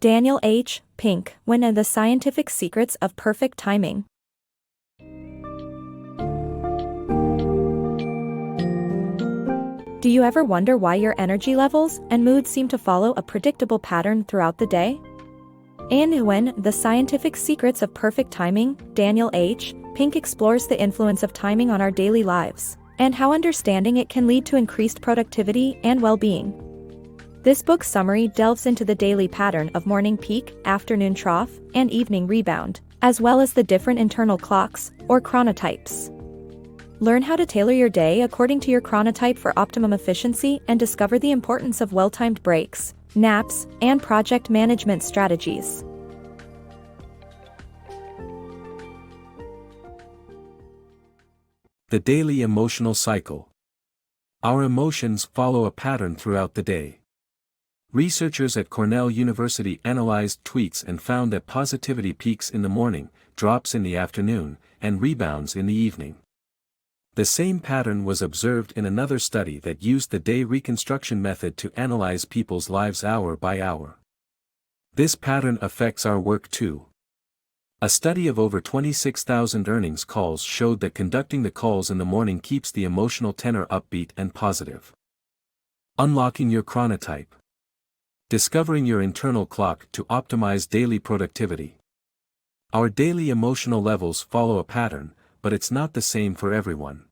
Daniel H. Pink, When and the Scientific Secrets of Perfect Timing. Do you ever wonder why your energy levels and moods seem to follow a predictable pattern throughout the day? And When the Scientific Secrets of Perfect Timing, Daniel H. Pink explores the influence of timing on our daily lives, and how understanding it can lead to increased productivity and well-being. This book summary delves into the daily pattern of morning peak, afternoon trough, and evening rebound, as well as the different internal clocks, or chronotypes. Learn how to tailor your day according to your chronotype for optimum efficiency and discover the importance of well-timed breaks, naps, and project management strategies. The daily emotional cycle. Our emotions follow a pattern throughout the day. Researchers at Cornell University analyzed tweets and found that positivity peaks in the morning, drops in the afternoon, and rebounds in the evening. The same pattern was observed in another study that used the day reconstruction method to analyze people's lives hour by hour. This pattern affects our work too. A study of over 26,000 earnings calls showed that conducting the calls in the morning keeps the emotional tenor upbeat and positive. Unlocking your chronotype. Discovering your internal clock to optimize daily productivity. Our daily emotional levels follow a pattern, but it's not the same for everyone.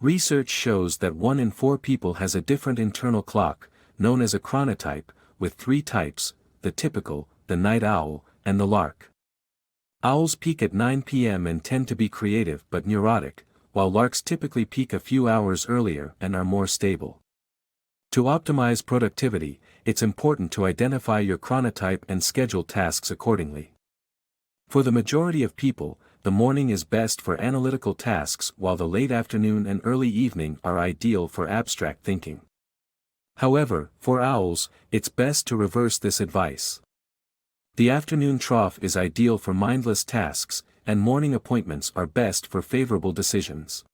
Research shows that 1 in 4 people has a different internal clock, known as a chronotype, with 3 types: the typical, the night owl, and the lark. Owls peak at 9 p.m. and tend to be creative but neurotic, while larks typically peak a few hours earlier and are more stable. To optimize productivity, it's important to identify your chronotype and schedule tasks accordingly. For the majority of people, the morning is best for analytical tasks while the late afternoon and early evening are ideal for abstract thinking. However, for owls, it's best to reverse this advice. The afternoon trough is ideal for mindless tasks, and morning appointments are best for favorable decisions.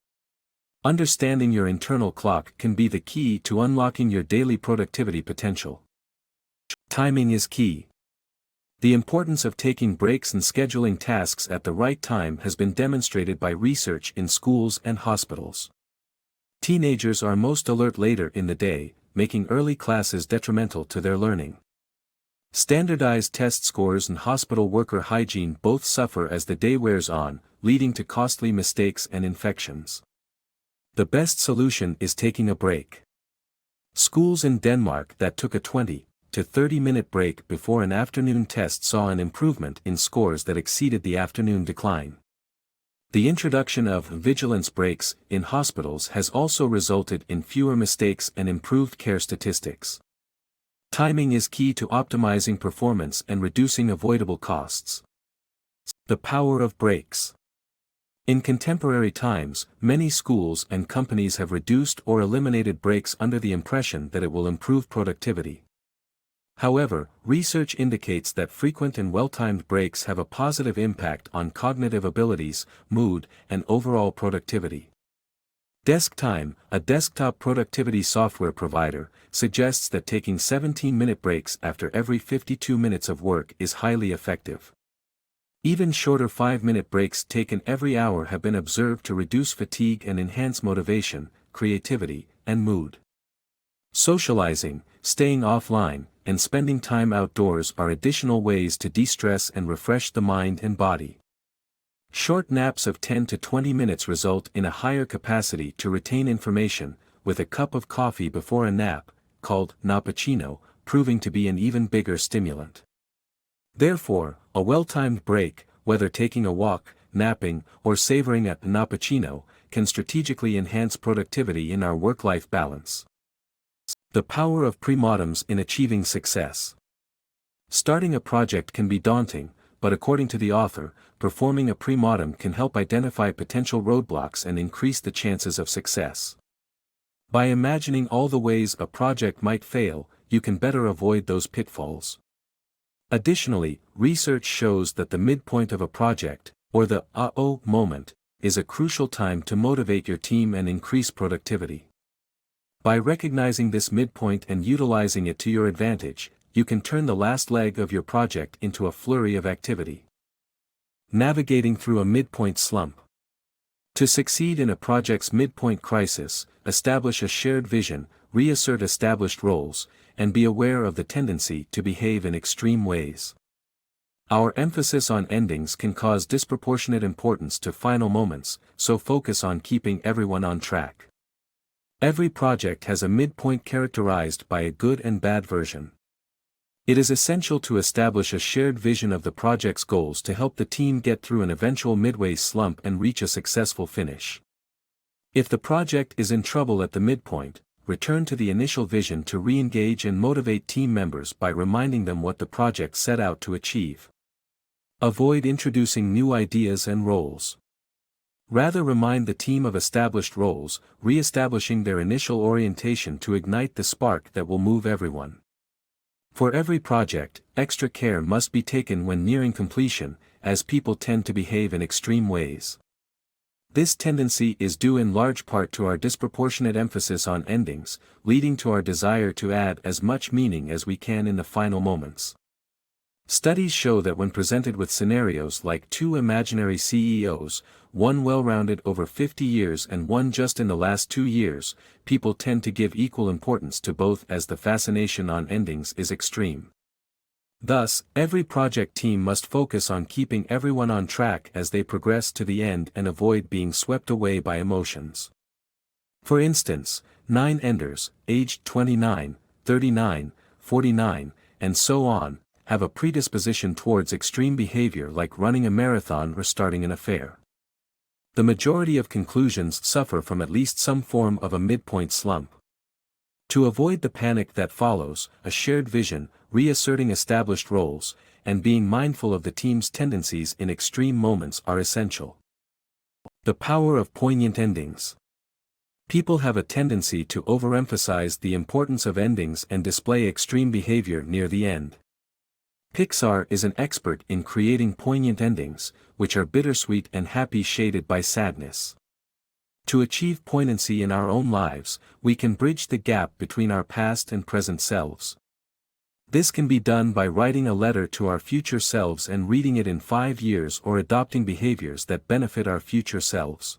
Understanding your internal clock can be the key to unlocking your daily productivity potential. Timing is key. The importance of taking breaks and scheduling tasks at the right time has been demonstrated by research in schools and hospitals. Teenagers are most alert later in the day, making early classes detrimental to their learning. Standardized test scores and hospital worker hygiene both suffer as the day wears on, leading to costly mistakes and infections. The best solution is taking a break. Schools in Denmark that took a 20 to 30-minute break before an afternoon test saw an improvement in scores that exceeded the afternoon decline. The introduction of vigilance breaks in hospitals has also resulted in fewer mistakes and improved care statistics. Timing is key to optimizing performance and reducing avoidable costs. The power of breaks. In contemporary times, many schools and companies have reduced or eliminated breaks under the impression that it will improve productivity. However, research indicates that frequent and well-timed breaks have a positive impact on cognitive abilities, mood, and overall productivity. DeskTime, a desktop productivity software provider, suggests that taking 17-minute breaks after every 52 minutes of work is highly effective. Even shorter 5-minute breaks taken every hour have been observed to reduce fatigue and enhance motivation, creativity, and mood. Socializing, staying offline, and spending time outdoors are additional ways to de-stress and refresh the mind and body. Short naps of 10 to 20 minutes result in a higher capacity to retain information, with a cup of coffee before a nap, called nappuccino, proving to be an even bigger stimulant. Therefore, a well-timed break, whether taking a walk, napping, or savoring a nappuccino, can strategically enhance productivity in our work-life balance. The power of premortems in achieving success. Starting a project can be daunting, but according to the author, performing a premortem can help identify potential roadblocks and increase the chances of success. By imagining all the ways a project might fail, you can better avoid those pitfalls. Additionally, research shows that the midpoint of a project, or the "uh-oh" moment, is a crucial time to motivate your team and increase productivity. By recognizing this midpoint and utilizing it to your advantage, you can turn the last leg of your project into a flurry of activity. Navigating through a midpoint slump. To succeed in a project's midpoint crisis, establish a shared vision, reassert established roles, and be aware of the tendency to behave in extreme ways. Our emphasis on endings can cause disproportionate importance to final moments, so focus on keeping everyone on track. Every project has a midpoint characterized by a good and bad version. It is essential to establish a shared vision of the project's goals to help the team get through an eventual midway slump and reach a successful finish. If the project is in trouble at the midpoint, return to the initial vision to re-engage and motivate team members by reminding them what the project set out to achieve. Avoid introducing new ideas and roles. Rather remind the team of established roles, re-establishing their initial orientation to ignite the spark that will move everyone. For every project, extra care must be taken when nearing completion, as people tend to behave in extreme ways. This tendency is due in large part to our disproportionate emphasis on endings, leading to our desire to add as much meaning as we can in the final moments. Studies show that when presented with scenarios like two imaginary CEOs, one well-rounded over 50 years and one just in the last 2 years, people tend to give equal importance to both as the fascination on endings is extreme. Thus, every project team must focus on keeping everyone on track as they progress to the end and avoid being swept away by emotions. For instance, 9 enders, aged 29, 39, 49, and so on, have a predisposition towards extreme behavior like running a marathon or starting an affair. The majority of conclusions suffer from at least some form of a midpoint slump. To avoid the panic that follows, a shared vision, reasserting established roles, and being mindful of the team's tendencies in extreme moments are essential. The power of poignant endings. People have a tendency to overemphasize the importance of endings and display extreme behavior near the end. Pixar is an expert in creating poignant endings, which are bittersweet and happy shaded by sadness. To achieve poignancy in our own lives, we can bridge the gap between our past and present selves. This can be done by writing a letter to our future selves and reading it in 5 years or adopting behaviors that benefit our future selves.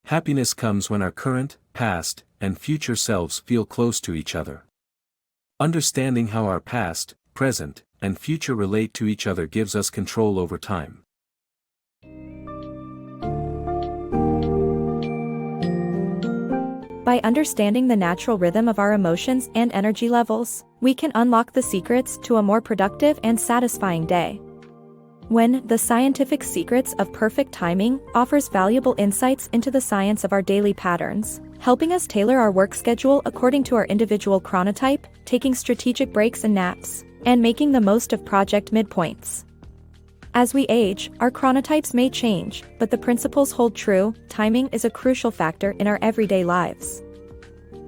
Happiness comes when our current, past, and future selves feel close to each other. Understanding how our past, present, and future relate to each other gives us control over time. By understanding the natural rhythm of our emotions and energy levels, we can unlock the secrets to a more productive and satisfying day. When The Scientific Secrets of Perfect Timing offers valuable insights into the science of our daily patterns, helping us tailor our work schedule according to our individual chronotype, taking strategic breaks and naps, and making the most of project midpoints. As we age, our chronotypes may change, but the principles hold true. Timing is a crucial factor in our everyday lives.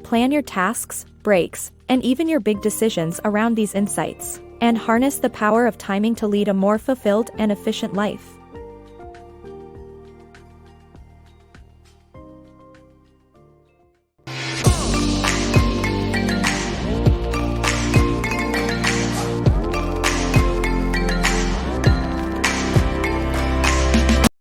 Plan your tasks, breaks, and even your big decisions around these insights, and harness the power of timing to lead a more fulfilled and efficient life.